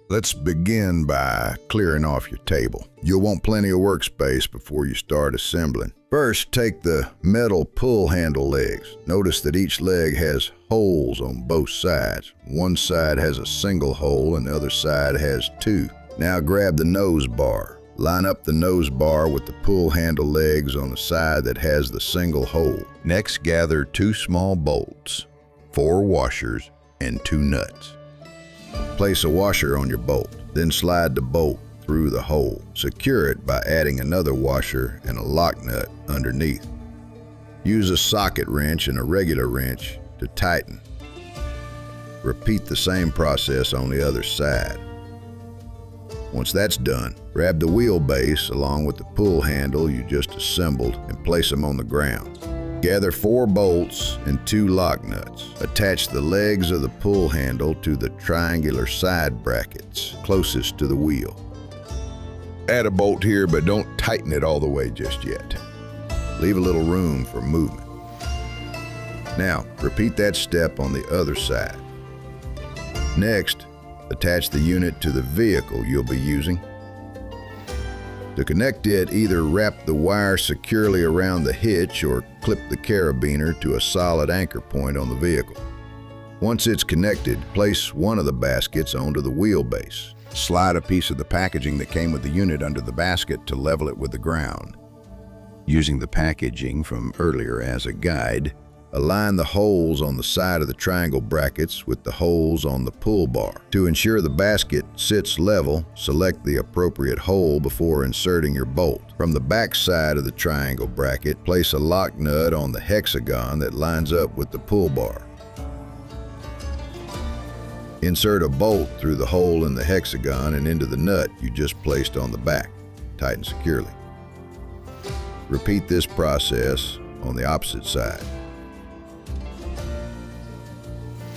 Let's begin by clearing off your table. You'll want plenty of workspace before you start assembling. First, take the metal pull handle legs. Notice that each leg has holes on both sides. One side has a single hole and the other side has two. Now grab the nose bar. Line up the nose bar with the pull handle legs on the side that has the single hole. Next, gather 2 small bolts, 4 washers, and 2 nuts. Place a washer on your bolt, then slide the bolt through the hole. Secure it by adding another washer and a lock nut underneath. Use a socket wrench and a regular wrench to tighten. Repeat the same process on the other side. Once that's done, grab the wheelbase along with the pull handle you just assembled and place them on the ground. Gather 4 bolts and 2 lock nuts. Attach the legs of the pull handle to the triangular side brackets closest to the wheel. Add a bolt here, but don't tighten it all the way just yet. Leave a little room for movement. Now, repeat that step on the other side. Next, attach the unit to the vehicle you'll be using. To connect it, either wrap the wire securely around the hitch or clip the carabiner to a solid anchor point on the vehicle. Once it's connected, place one of the baskets onto the wheelbase. Slide a piece of the packaging that came with the unit under the basket to level it with the ground. Using the packaging from earlier as a guide, align the holes on the side of the triangle brackets with the holes on the pull bar. To ensure the basket sits level, select the appropriate hole before inserting your bolt. From the back side of the triangle bracket, place a lock nut on the hexagon that lines up with the pull bar. Insert a bolt through the hole in the hexagon and into the nut you just placed on the back. Tighten securely. Repeat this process on the opposite side.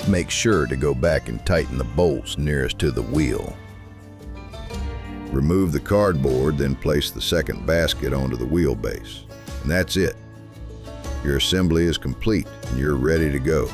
Make sure to go back and tighten the bolts nearest to the wheel. Remove the cardboard, then place the second basket onto the wheelbase. And that's it. Your assembly is complete and you're ready to go.